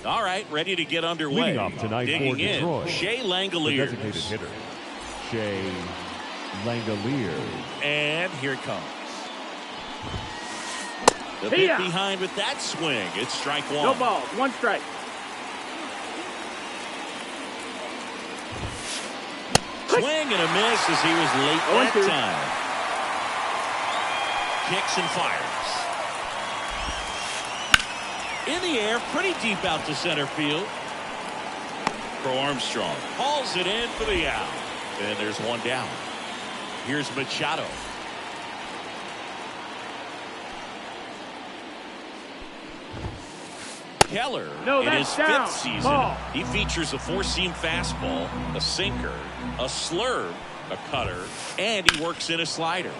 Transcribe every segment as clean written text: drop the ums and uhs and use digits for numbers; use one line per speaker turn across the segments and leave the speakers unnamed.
All right, ready to get underway.
Leading off tonight for Detroit,
Shea
the
Langoliers.
designated hitter, Shea Langoliers.
And here it comes. The bit behind with that swing. It's strike one.
No balls, one strike.
Swing and a miss as he was late that time. Kicks and fires. In the air, pretty deep out to center field. Crow Armstrong hauls it in for the out. And there's one down. Here's Machado. Keller in his fifth season. He features a four-seam fastball, a sinker, a slurve, a cutter, and he works in a slider.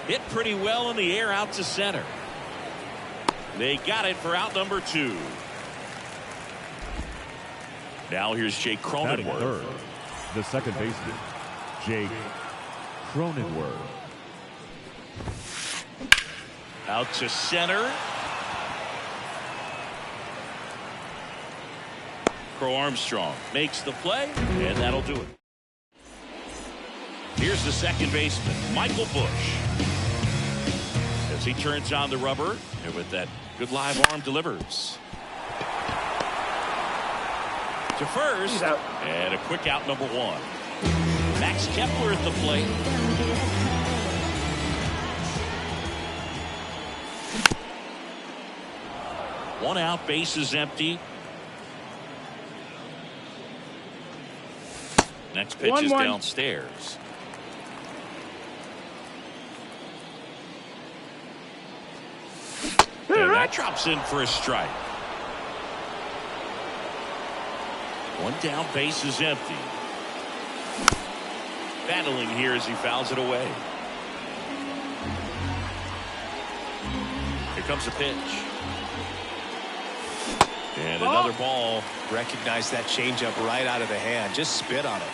Hit pretty well in the air out to center. They got it for out number 2. Now here's Jake Cronenworth.
Third, the second baseman, Jake Cronenworth.
Out to center. Crow Armstrong makes the play, and that'll do it. Here's the second baseman, Michael Busch. As he turns on the rubber, and with that good live arm delivers. To first, and a quick out number 1. Max Kepler at the plate. One out, base is empty. Next pitch is downstairs. And that drops in for a strike. One down, base is empty. Battling here as he fouls it away. Here comes the pitch. And another ball.
Recognize that changeup right out of the hand. Just spit on it.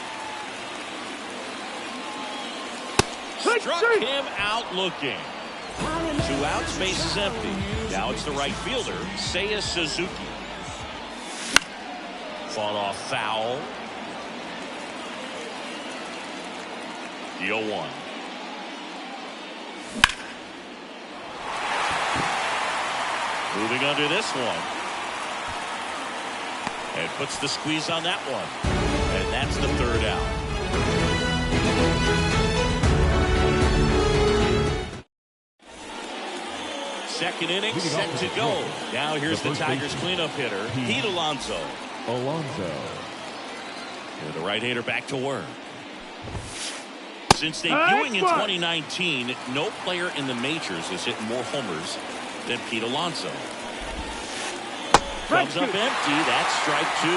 Struck him out looking. 2 outs, base is empty. Now it's the right fielder, Seiya Suzuki. Fought off foul. The 0-1. Moving under this one. And puts the squeeze on that one. And that's the third out. Second inning set to go. Now here's the Tigers cleanup hitter, Pete Alonso. And the right-hander back to work. Since debuting in 2019, no player in the majors has hit more homers than Pete Alonso. Comes up empty. That's strike 2.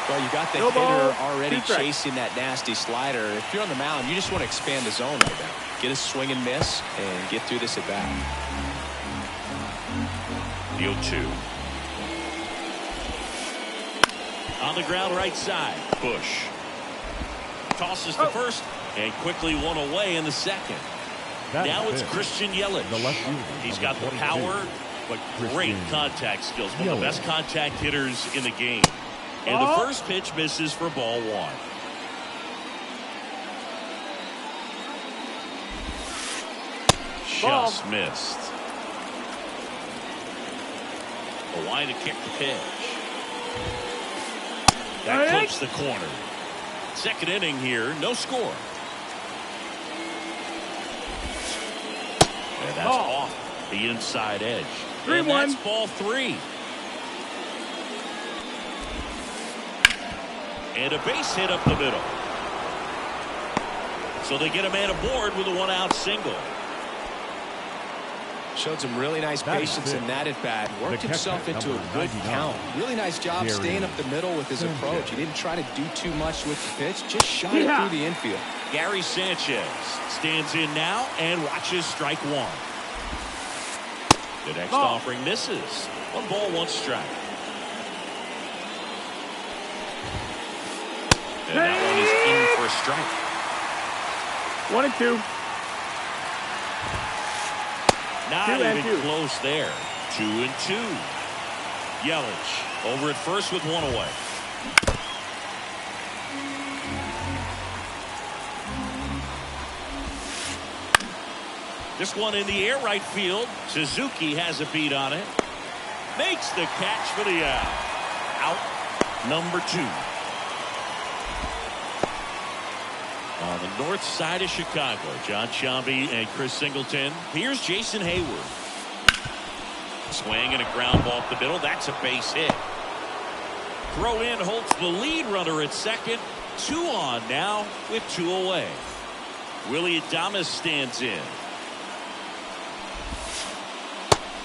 Well, you got the hitter already chasing that nasty slider. If you're on the mound, you just want to expand the zone right now. Get a swing and miss and get through this at bat.
The 0-2. On the ground right side. Busch tosses the first and quickly one away in the second. Now it's Christian Yelich. He's got the power, but great contact skills. One of the best contact hitters in the game. And the first pitch misses for ball 1. Just missed. A line to kick the pitch. That clips the corner. Second inning here, no score. And that's off the inside edge. And that's ball 3. And a base hit up the middle. So they get a man aboard with a 1-out single.
Showed some really nice patience in that at bat. Worked himself into a good count. Really nice job staying up the middle with his approach. He didn't try to do too much with the pitch. Just shot it through the infield.
Gary Sanchez stands in now and watches strike 1. The next offering misses. 1 ball, 1 strike. And that one is in for a strike.
1 and 2.
Not even close there. 2 and 2. Yelich over at first with one away. This one in the air right field. Suzuki has a beat on it. Makes the catch for the out. Out number 2. On the north side of Chicago, John Sciambi and Chris Singleton. Here's Jason Hayward. Swing and a ground ball up the middle. That's a base hit. Throw in holds the lead runner at second. 2 on now with 2 away. Willie Adames stands in.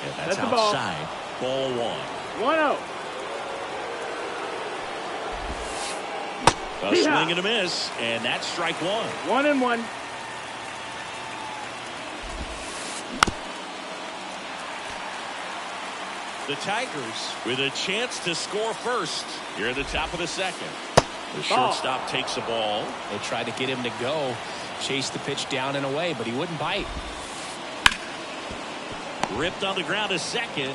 And that's outside. Ball 1.
1-0.
A swing and a miss, and that's strike 1.
1-1.
The Tigers with a chance to score first here at the top of the second. The shortstop takes the ball.
They tried to get him to go, chase the pitch down and away, but he wouldn't bite.
Ripped on the ground to second.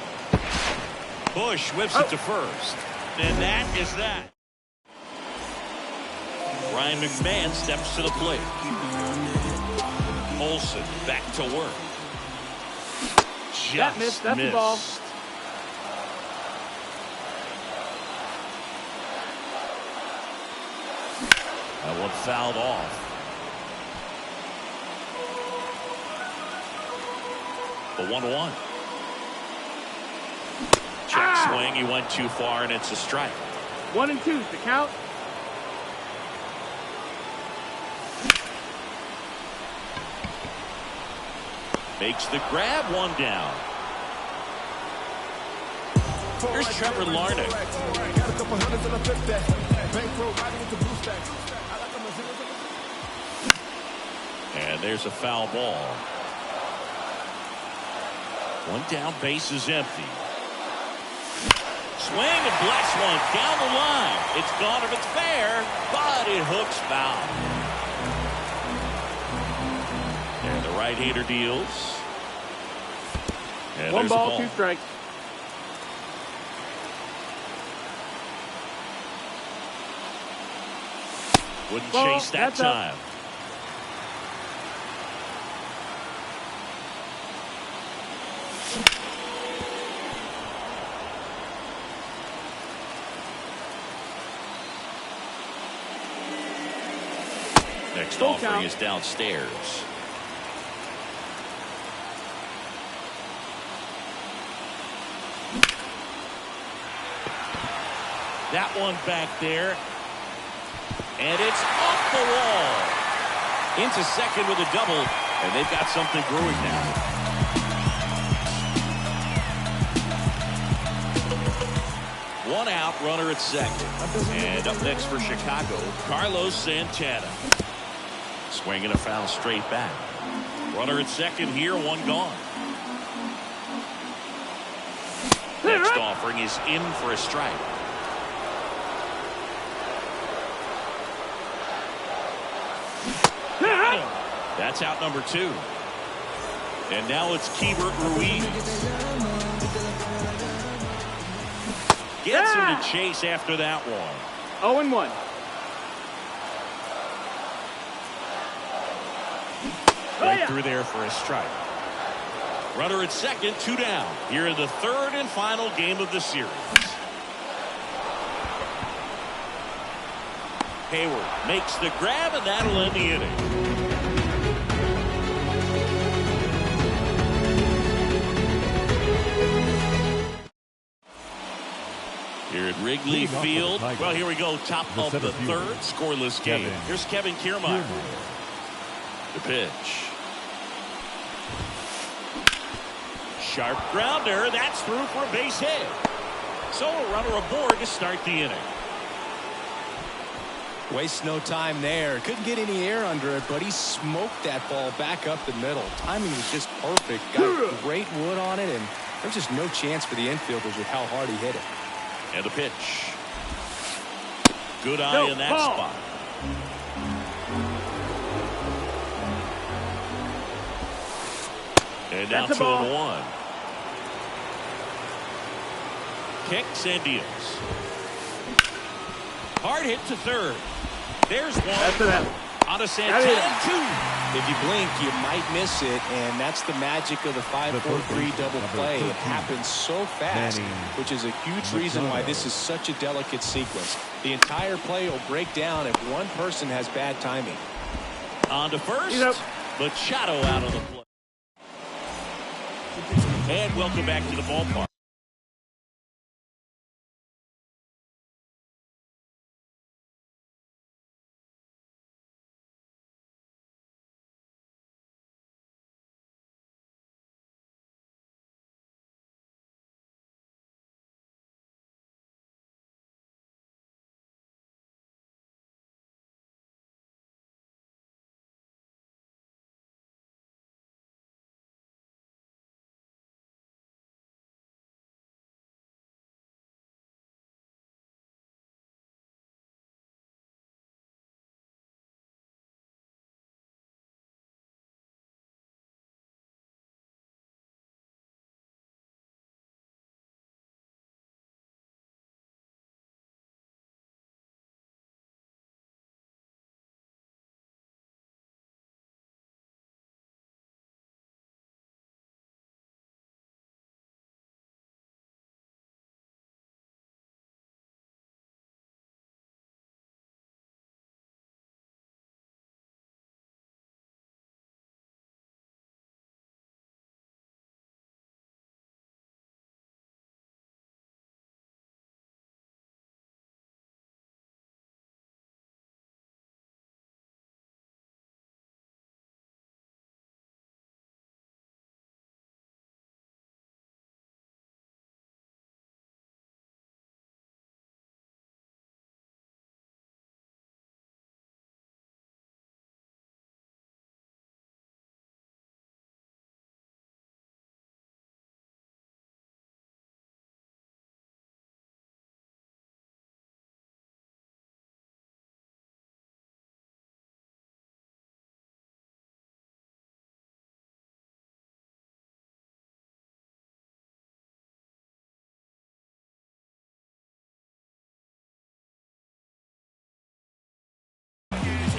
Bush whips it to first. And that is that. Ryan McMahon steps to the plate. Olsen back to work. Just
missed. That's the ball.
That one fouled off. The 1-1. Check swing. He went too far, and it's a strike.
1-2 is the count.
Makes the grab, 1 down. Here's Trevor Larnach. And there's a foul ball. 1 down, base is empty. Swing and blast one down the line. It's gone if it's fair, but it hooks foul. And the right-hander deals. And
1 ball, 2 strikes.
Wouldn't chase that time. Next offering is downstairs. That one back there. And it's off the wall. Into second with a double. And they've got something brewing now. One out, runner at second. And up next for Chicago, Carlos Santana. Swinging a foul straight back. Runner at second here, 1 gone. Next offering is in for a strike. That's out number 2. And now it's Keibert Ruiz. Gets him to chase after that one.
0-1.
Right through there for a strike. Runner at second, 2 down. Here in the 3rd and final game of the series. Hayward makes the grab, and that'll end the inning. Here at Wrigley Field. Well, here we go. Top of the 3rd. Scoreless game. Here's Kevin Kiermaier. The pitch. Sharp grounder. That's through for a base hit. So a runner aboard to start the inning.
Wastes no time there. Couldn't get any air under it, but he smoked that ball back up the middle. Timing was just perfect. Got great wood on it, and there's just no chance for the infielders with how hard he hit it.
And the pitch. Good eye in that spot. And now 2-1. kicks and deals. Hard hit to third. There's one.
That's it.
On a Santana, 2.
If you blink, you might miss it, and that's the magic of the 5-4-3 double play. It happens so fast, which is a huge reason why this is such a delicate sequence. The entire play will break down if one person has bad timing.
On to first. Machado out of the play. And welcome back to the ballpark.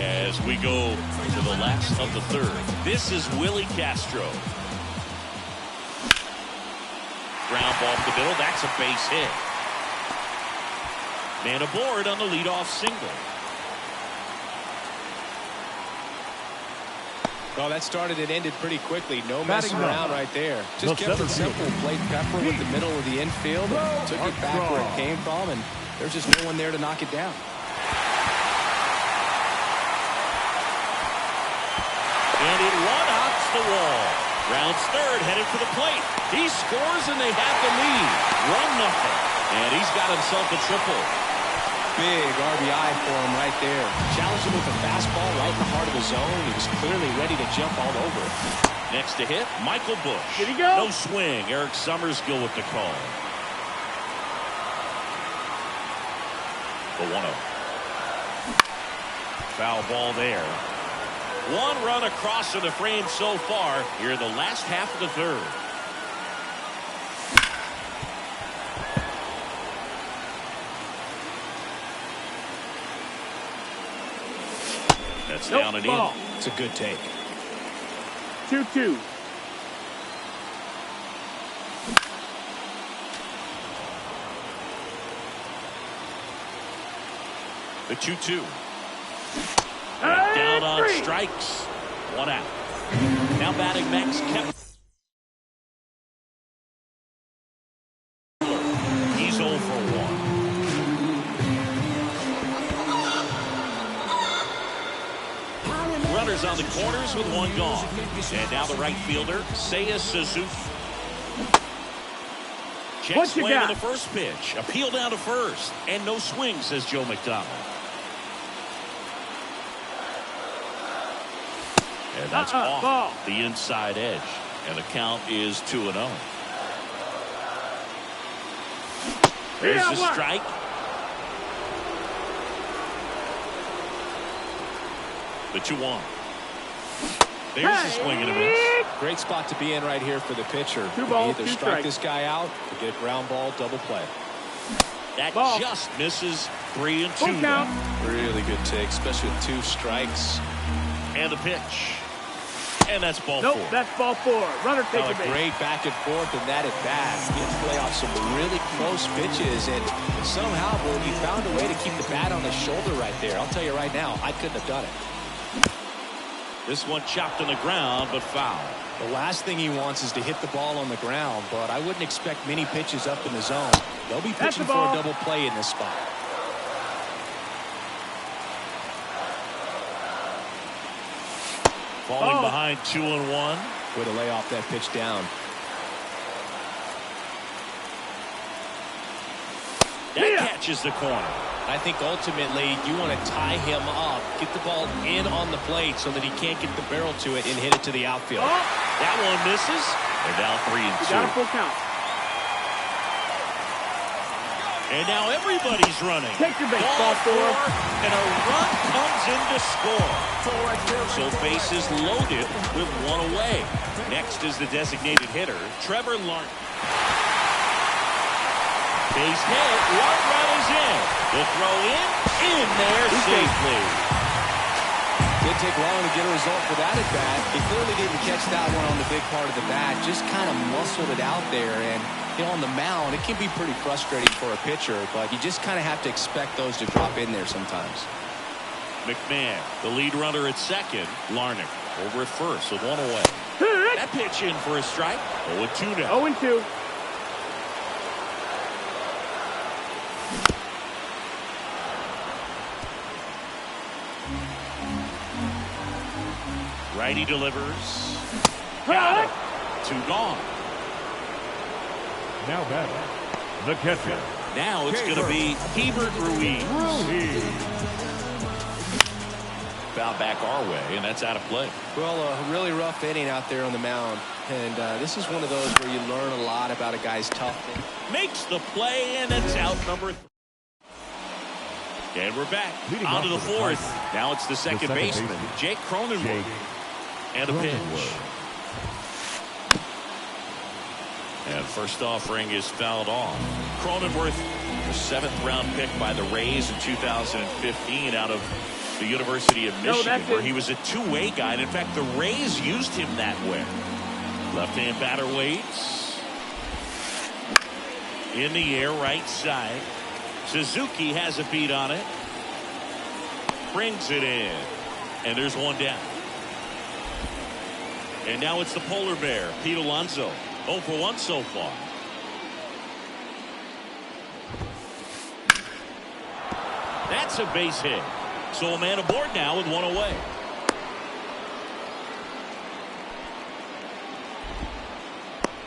As we go to the last of the third, this is Willie Castro. Ground ball up the middle. That's a base hit. Man aboard on the leadoff single.
Well, that started and ended pretty quickly. No messing around right there. Just kept it simple. Played pepper with the middle of the infield. Took it back where it came from, and there's just no one there to knock it down.
And it one-hops the wall. Rounds third, headed for the plate. He scores, and they have the lead. 1-0. And he's got himself a triple.
Big RBI for him right there. Challenged him with a fastball right in the heart of the zone. He was clearly ready to jump all over it.
Next to hit, Michael Bush.
Did he go?
No swing. Eric Summerskill with the call. The 1-0. Foul ball there. One run across in the frame so far here in the last half of the third. That's down and in.
It's a good take.
2-2.
The 2-2. And down on strikes. 1 out. Now batting next, Kepler. He's 0 for 1. Runners on the corners with 1 gone. And now the right fielder, Seiya Suzuki. Check swing on the first pitch. Appeal down to first. And no swing, says Joe McDonald. And that's off the inside edge. And the count is 2-0. There's the strike. The 2-1. There's the swing and a miss.
Great spot to be in right here for the pitcher.
Two balls,
either
two
strike
strikes.
this guy out or get a ground ball double play.
That
Ball.
just misses. 3 and 2.
Full count.
Really good take, especially with 2 strikes.
And the pitch. And that's ball
Nope,
4.
that's ball 4. Runner
Oh,
taking
a
base.
great back and forth and that at bat. He had to play off some really close pitches, and somehow, boy, he found a way to keep the bat on his shoulder right there. I'll tell you right now, I couldn't have done it.
This one chopped on the ground, but foul.
The last thing he wants is to hit the ball on the ground, but I wouldn't expect many pitches up in the zone. They'll be pitching for a double play in this spot.
Falling behind 2-1.
Way to lay off that pitch down.
That catches the corner.
I think ultimately you want to tie him up, get the ball in on the plate so that he can't get the barrel to it and hit it to the outfield.
That one misses. They're down 3 and 2.
Got a full count.
And now everybody's running.
Take your base,
Ball
ball 4.
And a run comes in to score. So bases loaded with 1 away. Next is the designated hitter, Trevor Larnach. Base hit, 1 run is in. The throw in there safely.
Didn't take long to get a result for that at bat. He clearly didn't catch that one on the big part of the bat. Just kind of muscled it out there. And on the mound, it can be pretty frustrating for a pitcher, but you just kind of have to expect those to drop in there sometimes.
McMahon, the lead runner at second. Larnach over at first with 1 away. That pitch in for a strike. 0-2 now.
0-2.
Righty delivers. Got it. 2 gone.
Now batting, the catcher.
Now it's going to be Hebert Ruiz. Foul back our way, and that's out of play.
Well, a really rough inning out there on the mound. And this is one of those where you learn a lot about a guy's toughness.
Makes the play, and it's out number 3. And we're back. On to the 4th. Now it's the second baseman, Jake Cronenworth. And a pitch. And first offering is fouled off. Cronenworth, the 7th round pick by the Rays in 2015 out of the University of Michigan, where he was a two-way guy. And in fact, the Rays used him that way. Left-hand batter waits. In the air, right side. Suzuki has a beat on it. Brings it in. And there's 1 down. And now it's the polar bear, Pete Alonso. 0 for 1 so far. That's a base hit. So a man aboard now with 1 away.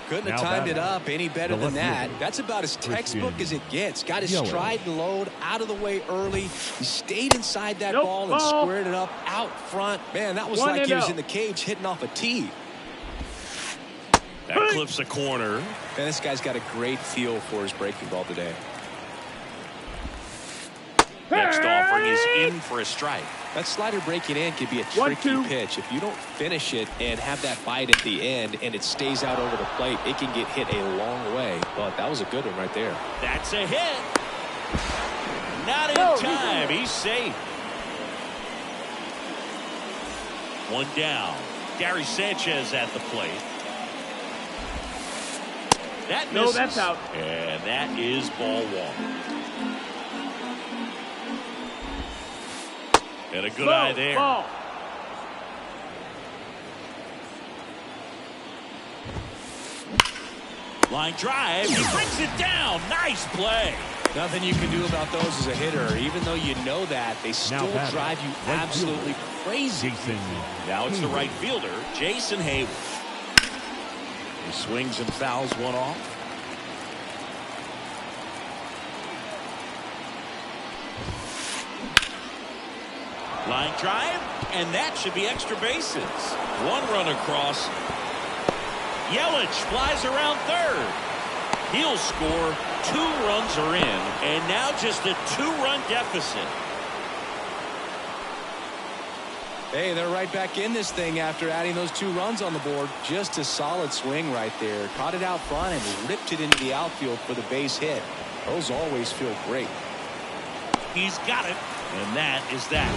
Couldn't have timed it up any better than that. That's about as textbook as it gets. Got his stride and load out of the way early. He stayed inside that ball and squared it up out front. Man, that was like he was in the cage hitting off a tee.
That clips a corner.
Man, this guy's got a great feel for his breaking ball today.
Next offering is in for a strike.
That slider breaking in can be a tricky pitch. If you don't finish it and have that bite at the end and it stays out over the plate, it can get hit a long way. But that was a good one right there.
That's a hit. Not in time. He's safe. 1 down. Gary Sanchez at the plate. That misses.
No, that's out.
And that is ball 1. And a good eye there.
Ball.
Line drive. He brings it down. Nice play.
Nothing you can do about those as a hitter. Even though you know that, they still drive you absolutely crazy.
Now it's the right fielder, Jason Hayward. He swings and fouls one off. Line drive, and that should be extra bases. 1 run across. Yelich flies around third. He'll score. 2 runs are in, and now just a 2-run deficit.
Hey, they're right back in this thing after adding those 2 runs on the board. Just a solid swing right there. Caught it out front and ripped it into the outfield for the base hit. Those always feel great.
He's got it, and that is that.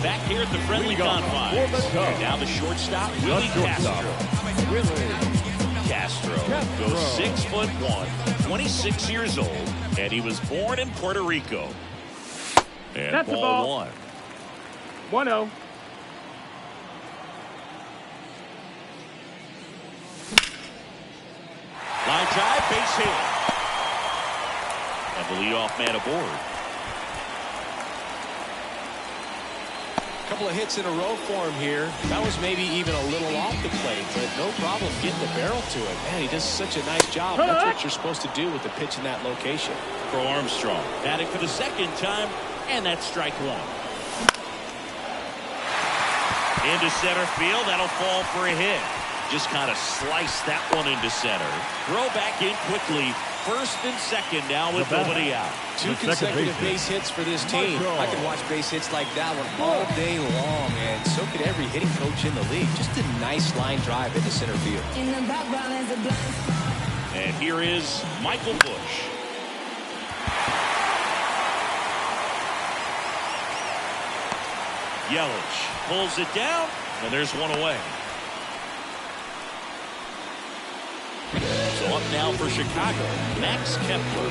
Back here at the friendly confines. Now the shortstop, Willie Castro. Castro goes 6'1", 26 years old, and he was born in Puerto Rico. And
That's
ball one.
1-0.
Line drive, base hit. And the leadoff man aboard.
Couple of hits in a row for him here. That was maybe even a little off the plate, but no problem getting the barrel to it. Man, he does such a nice job. That's what you're supposed to do with the pitch in that location.
For Armstrong, batting for the second time, and that's strike one. Into center field, that'll fall for a hit. Just kind of slice that one into center. Throw back in quickly. First and second now with nobody out.
Two consecutive base hits for this team. I could watch base hits like that one all day long, and so could every hitting coach in the league. Just a nice line drive into center field.
In the background is a blind spot.
And here is Michael Bush. Yelich pulls it down, and there's one away. So up now for Chicago, Max Kepler.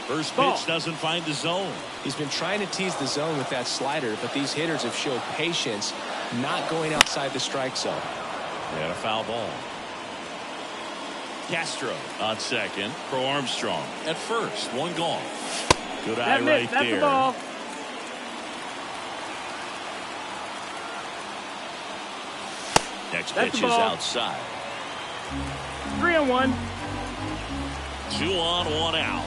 First pitch doesn't find the zone.
He's been trying to tease the zone with that slider, but these hitters have showed patience, not going outside the strike zone.
And a foul ball. Castro on second. Pro Armstrong at first. One gone. Good eye right
That's
there.
the ball.
Next
That's
pitch
the
is
ball.
outside.
3-1.
2 on, 1 out.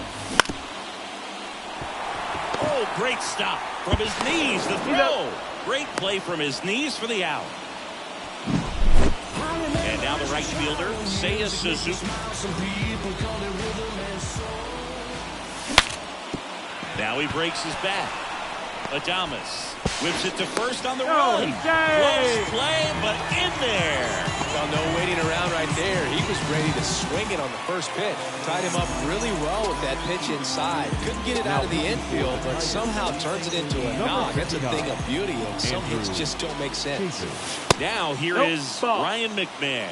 Oh, great stop from his knees. The throw. Great play from his knees for the out. And now the right fielder, Seiya Suzuki. Now he breaks his back. Adames whips it to first on the run. Close play, but in there.
Well, no waiting around right there. He was ready to swing it on the first pitch. Tied him up really well with that pitch inside. Couldn't get it out of the infield, but somehow turns it into a knock. That's a thing of beauty, and some hits just don't make sense.
Now here is Ryan McMahon.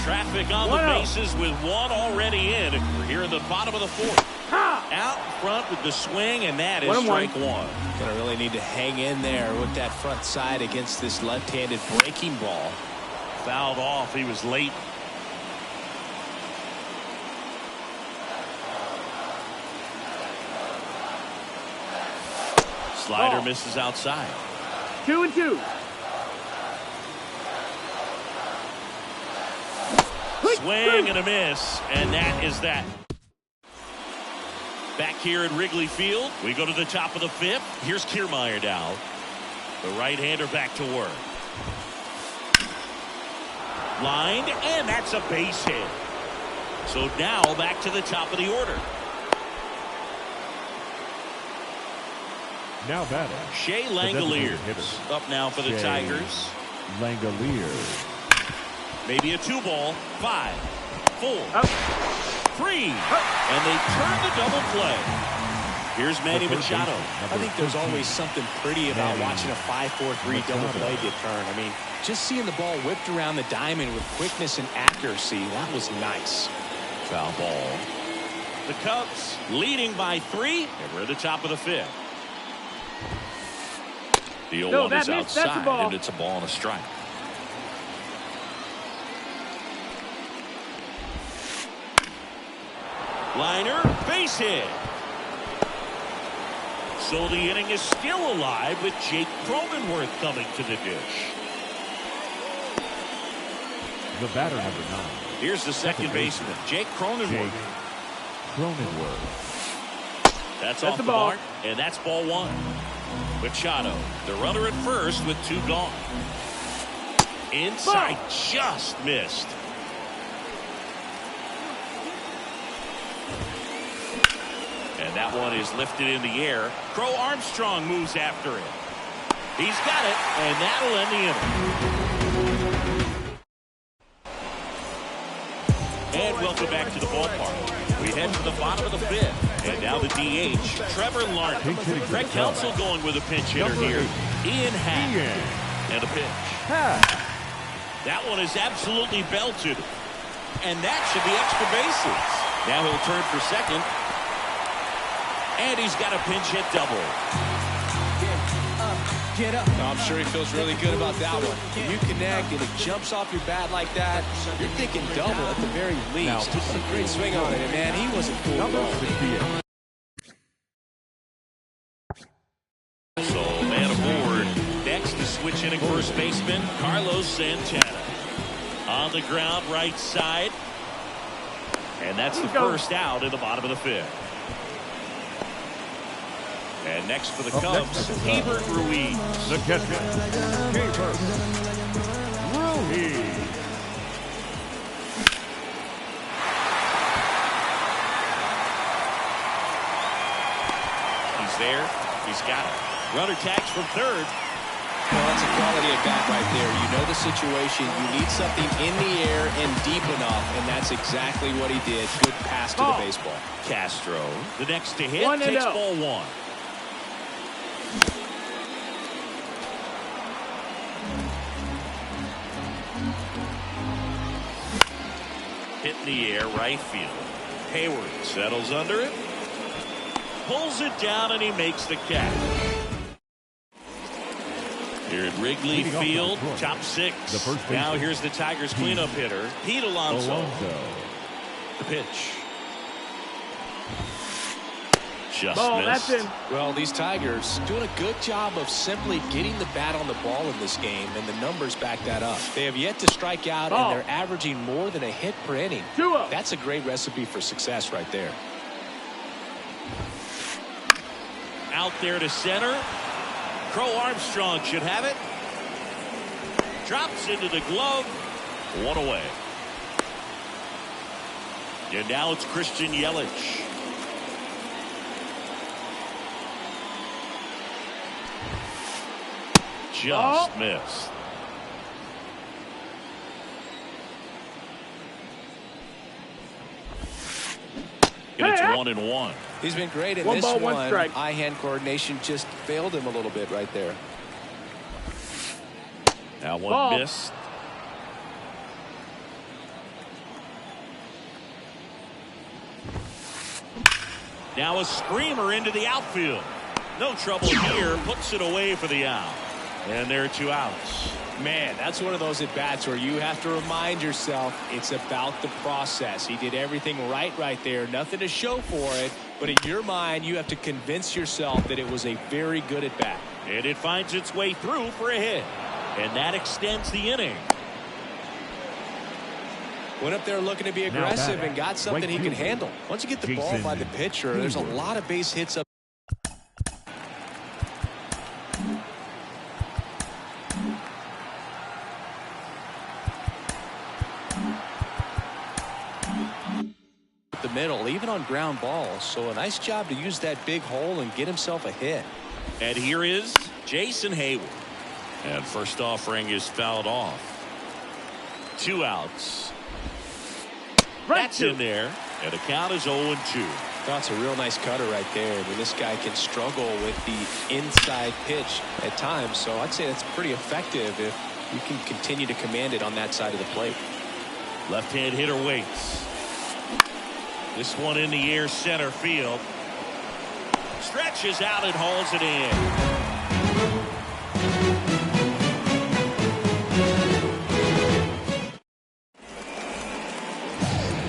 Traffic on the bases with one already in. We're here in the bottom of the fourth. Out front with the swing, and that is strike one.
Gonna really need to hang in there with that front side against this left-handed breaking ball.
Fouled off. He was late. Slider misses outside.
2-2.
Swing and a miss, and that is that. Back here at Wrigley Field, we go to the top of the fifth. Here's Kiermaier now. The right-hander back to work. Lined, and that's a base hit. So now back to the top of the order.
Now batting,
Shea Langoliers up now for the Tigers.
Langoliers.
Maybe a 2-ball. 5, 4, 3, and they turn the double play. Here's Manny Machado.
I think there's always something pretty about watching a 5-4-3 double play get turned. I mean, just seeing the ball whipped around the diamond with quickness and accuracy, that was nice.
Foul ball. The Cubs leading by 3, and we're at the top of the fifth. The 0-1 is outside, and it's a ball and a strike. Liner, base hit. So the inning is still alive with Jake Cronenworth coming to the dish.
The batter, number 9.
Here's the second baseman, Jake Cronenworth. That's off the mark, and that's ball one. Machado, the runner at first with 2 gone. Inside, just missed. And that one is lifted in the air. Crow Armstrong moves after it. He's got it, and that'll end the inning. And welcome back to the ballpark. We head to the bottom of the fifth. And now the DH, Trevor Larnach. Greg Counsell going with a pinch hitter here. Ian Happ. And a pitch. That one is absolutely belted. And that should be extra bases. Now he'll turn for second. And he's got a pinch hit double.
Get up. I'm sure he feels really good about that one. When you connect and it jumps off your bat like that, you're thinking double at the very least. He put a great swing on it, and man, he wasn't fooled at all.
So man aboard. Next to switch hitting first baseman Carlos Santana. On the ground, right side. And that's the first out in the bottom of the fifth. And next for the Cubs, Hebert Ruiz.
The catcher, Hebert Ruiz.
He's there. He's got it. Runner tags from third.
Well, that's a quality at bat right there. You know the situation. You need something in the air and deep enough, and that's exactly what he did. Good pass to the baseball.
Castro, the next to hit, takes ball one. Hit in the air, right field. Hayward settles under it. Pulls it down, and he makes the catch. Here at Wrigley Field, top six. Now here's the Tigers cleanup hitter, Pete Alonso. The pitch. Just missed.
That's in.
Well, these Tigers doing a good job of simply getting the bat on the ball in this game, and the numbers back that up. They have yet to strike out, and they're averaging more than a hit per inning. That's a great recipe for success right there.
Out there to center. Crow Armstrong should have it. Drops into the glove. One away. And now it's Christian Yelich. Just missed. And it's 1-1.
He's been great in this one. Eye-hand coordination just failed him a little bit right there.
That one missed. Now a screamer into the outfield. No trouble here. Puts it away for the out. And there are two outs.
Man, that's one of those at-bats where you have to remind yourself it's about the process. He did everything right there. Nothing to show for it. But in your mind, you have to convince yourself that it was a very good at-bat.
And it finds its way through for a hit. And that extends the inning.
Went up there looking to be aggressive and got something he can handle. Once you get the ball by the pitcher, there's a lot of base hits up. The middle, even on ground balls. So a nice job to use that big hole and get himself a hit.
And here is Jason Hayward. And first offering is fouled off. Two outs. That's in there. And the count is 0-2.
That's a real nice cutter right there. I mean, this guy can struggle with the inside pitch at times. So I'd say that's pretty effective if you can continue to command it on that side of the plate.
Left-hand hitter waits. This one in the air, center field. Stretches out and hauls it in.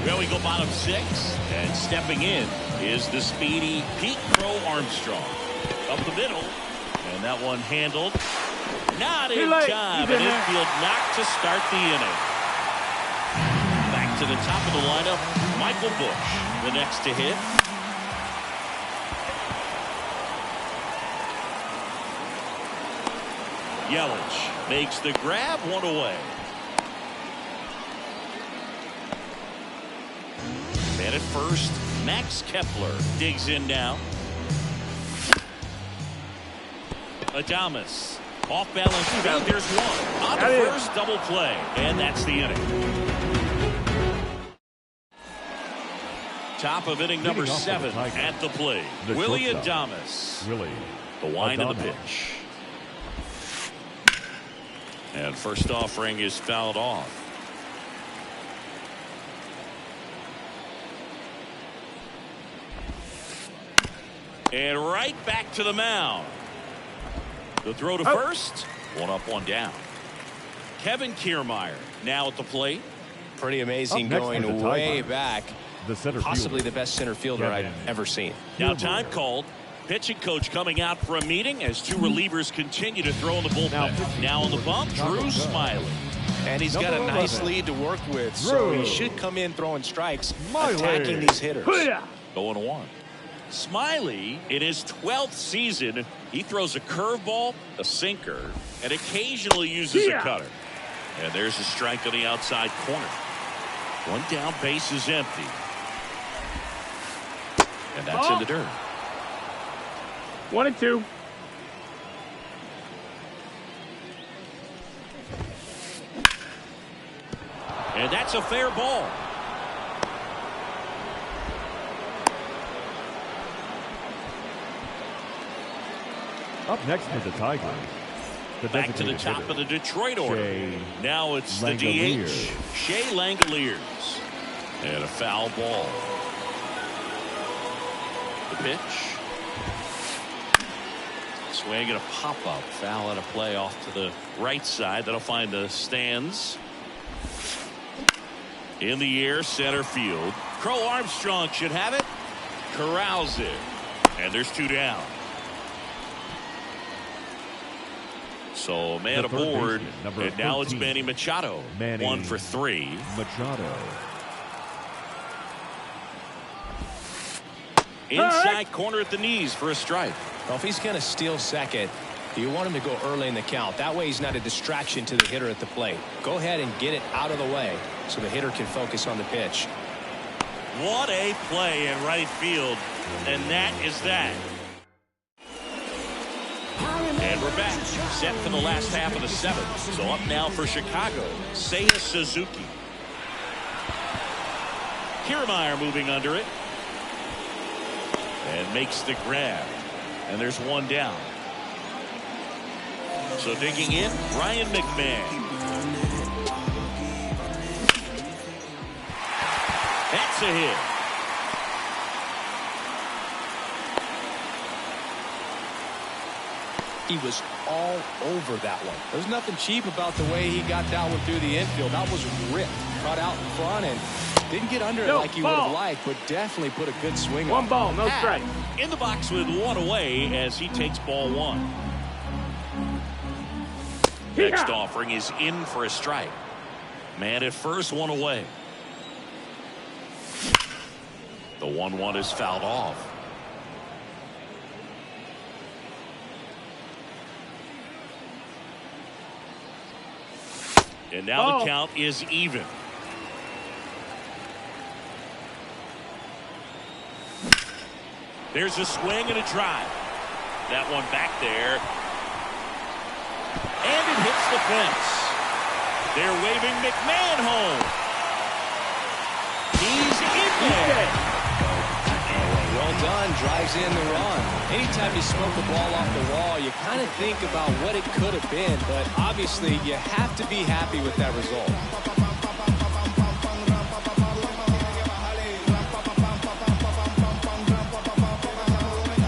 Well, we go bottom six. And stepping in is the speedy Pete Crow Armstrong. Up the middle. And that one handled. Not in time. An infield knock to start the inning. Back to the top of the lineup. Michael Busch, the next to hit. Yelich makes the grab, one away. Man at first, Max Kepler digs in now. Adames. Off balance. There's one. On the first double play. And that's the inning. Top of inning number 7 at the plate. Willie Adames. The wind of the pitch. And first offering is fouled off. And right back to the mound. The throw to first. One up, one down. Kevin Kiermaier now at the plate.
Pretty amazing going way back. Possibly the best center fielder I've ever seen.
Now time called. Pitching coach coming out for a meeting as two relievers continue to throw in the bullpen. Now on the bump, Drew Smiley.
And he's got a nice lead to work with, so he should come in throwing strikes, attacking these hitters.
0-1. Smiley, in his 12th season, he throws a curveball, a sinker, and occasionally uses a cutter. And there's a strike on the outside corner. One down, base is empty. And that's in the dirt.
1-2.
And that's a fair ball.
Up next for the Tigers.
Back to the top of the Detroit order. Now it's the DH, Shea Langoliers. And a foul ball. The pitch. Swing and a pop-up. Foul at a play off to the right side. That'll find the stands. In the air, center field. Crow Armstrong should have it. Corrals it. And there's two down. So man aboard, and now it's Manny Machado. 1 for 3.
Machado.
Inside corner at the knees for a strike.
Well, if he's going to steal second, you want him to go early in the count. That way he's not a distraction to the hitter at the plate. Go ahead and get it out of the way so the hitter can focus on the pitch.
What a play in right field, and that is that. And we're back, set for the last half of the 7th. So up now for Chicago, Seiya Suzuki. Kiermaier moving under it. And makes the grab. And there's one down. So digging in, Ryan McMahon. That's a hit.
He was all over that one. There's nothing cheap about the way he got that one through the infield. That was ripped. Caught out in front and didn't get under it like he would have liked, but definitely put a good swing on.
One ball, no strike.
In the box with one away as he takes ball 1. Next offering is in for a strike. Man at first, one away. The 1-1 is fouled off. And now the count is even. There's a swing and a drive. That one back there. And it hits the fence. They're waving McMahon home. He's in there.
Well done. Drives in the run. Anytime you smoke the ball off the wall, you kind of think about what it could have been, but obviously you have to be happy with that result.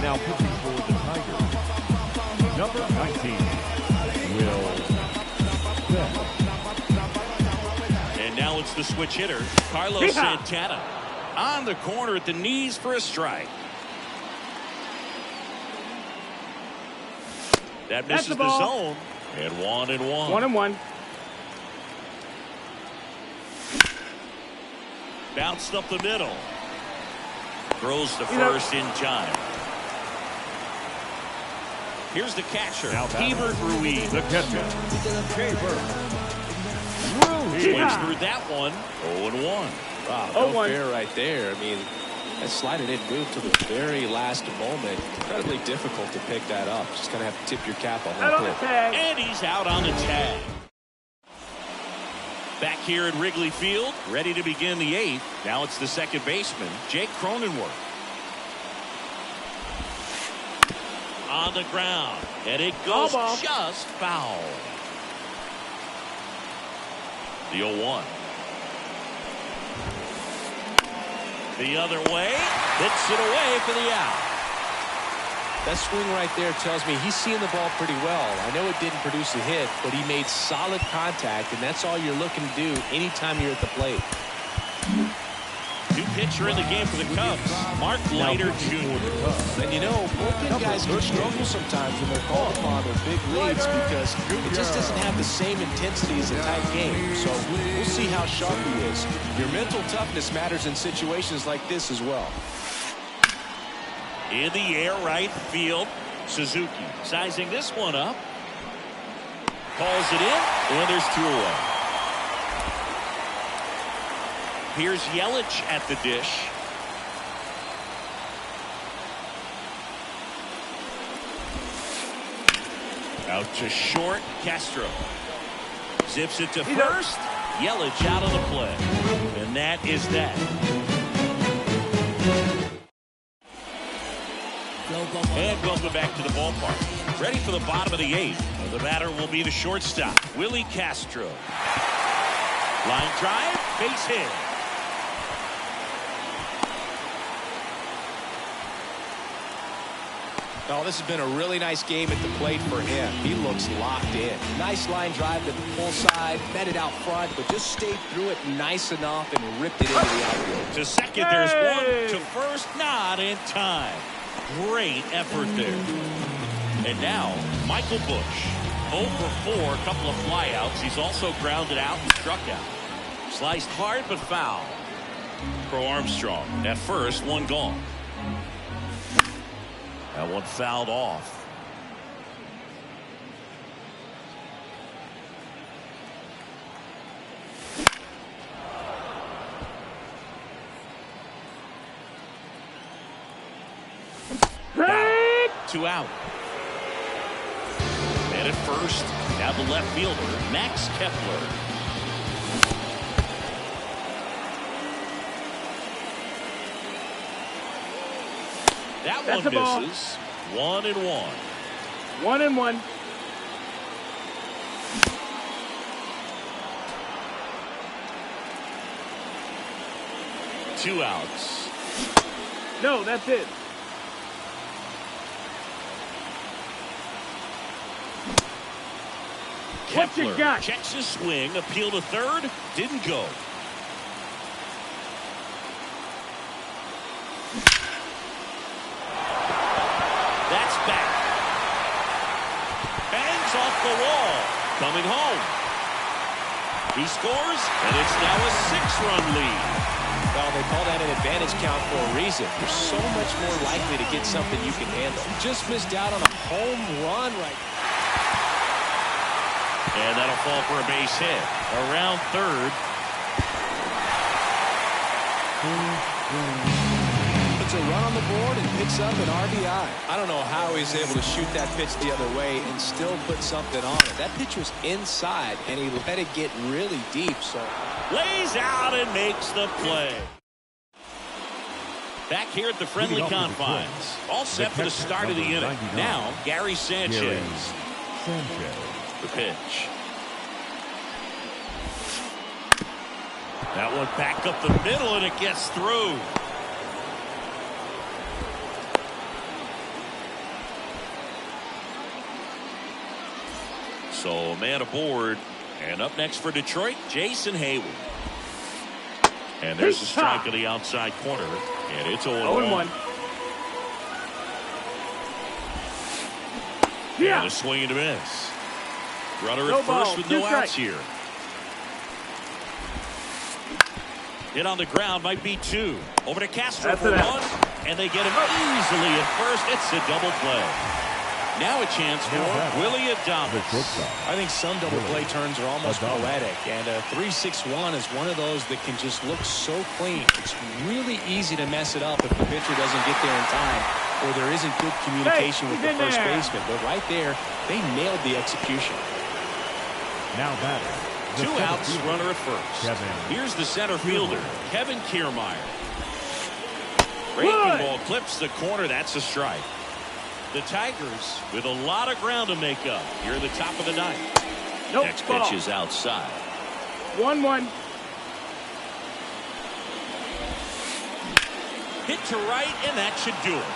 Now pitching for the Tigers, number 19, Will Smith.
And now it's the switch hitter, Carlos Santana. On the corner at the knees for a strike. That misses the zone. And 1-1.
1-1.
Bounced up the middle. Throws to first in time. Here's the catcher, Hebert Ruiz.
The catcher, Hebert Ruiz.
Swings through that one. 0-1.
Wow, no fair right there. I mean, That slider didn't move till the very last moment. Incredibly difficult to pick that up. Just going to have to tip your cap on that play.
And he's out on the tag. Back here at Wrigley Field, ready to begin the 8th. Now it's the second baseman, Jake Cronenworth. On the ground, and it goes just foul. The 0-1. The other way, hits it away for the out.
That swing right there tells me he's seeing the ball pretty well. I know it didn't produce a hit, but he made solid contact, and that's all you're looking to do anytime you're at the plate.
New pitcher in the game for the Cubs, Mark Leiter Jr.
And you know, bullpen guys can struggle sometimes when they're called upon their big leads because it just doesn't have the same intensity as a tight game. So we'll see how sharp he is. Your mental toughness matters in situations like this as well.
In the air, right field, Suzuki sizing this one up. Calls it in, and there's 2 away. Here's Yelich at the dish. Out to short, Castro. Zips it to first. Yelich out of the play. And that is that. And welcome back to the ballpark. Ready for the bottom of the 8th. The batter will be the shortstop, Willie Castro. Line drive, base hit.
Oh, this has been a really nice game at the plate for him. He looks locked in. Nice line drive to the pull side, met it out front, but just stayed through it nice enough and ripped it into the outfield.
To second, there's one. To first, not in time. Great effort there. And now, Michael Busch. 0 for 4, a couple of flyouts. He's also grounded out and struck out. Sliced hard but foul. For Armstrong. At first, one gone. That one fouled off. Now, 2 out. And at first, now the left fielder, Max Kepler. That
That's
one misses. 1-1.
1-1.
Two outs.
No, that's it. What you
Kepler
got?
checks his swing, appeal to third, didn't go. That's back. Bangs off the wall. Coming home. He scores, and it's now a 6-run lead.
Well, they call that an advantage count for a reason. You're so much more likely to get something you can handle. Just missed out on a home run right now.
And that'll fall for a base hit. Around third.
Puts a run on the board and picks up an RBI. I don't know how he's able to shoot that pitch the other way and still put something on it. That pitch was inside, and he let it get really deep. So
Lays out and makes the play. Back here at the friendly confines. All set for the start of the inning. Now, Gary Sanchez. The pitch. That one back up the middle, and it gets through. So a man aboard. And up next for Detroit, Jason Hayward. And there's a strike on the outside corner. And it's 0-1.
Yeah.
And a swing and a miss. Runner at first with no outs here. Hit on the ground, might be 2. Over to Castro for 1. And they get him easily at first. It's a double play. Now a chance for Willie Adames.
I think some double play turns are almost poetic, and a 3-6-1 is one of those that can just look so clean. It's really easy to mess it up if the pitcher doesn't get there in time or there isn't good communication with the first baseman. But right there, they nailed the execution.
Now batting.
2 outs, runner at first. Here's the center fielder, Kevin Kiermaier. Breaking ball clips the corner. That's a strike. The Tigers with a lot of ground to make up here at the top of the ninth. Next pitch is outside.
1-1.
Hit to right, and that should do it.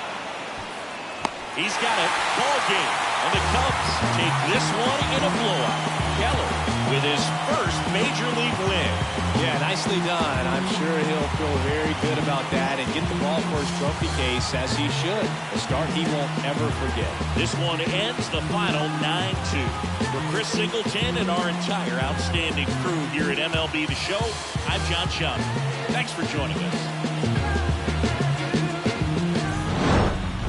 He's got it. Ball game. And the Cubs take this one in a blowout. Keller with his first major league win.
Yeah, nicely done. I'm sure he'll feel very good about that and get the ball for his trophy case, as he should. A start he won't ever forget.
This one ends the final 9-2. For Chris Singleton and our entire outstanding crew here at MLB The Show, I'm John Schaub. Thanks for joining us.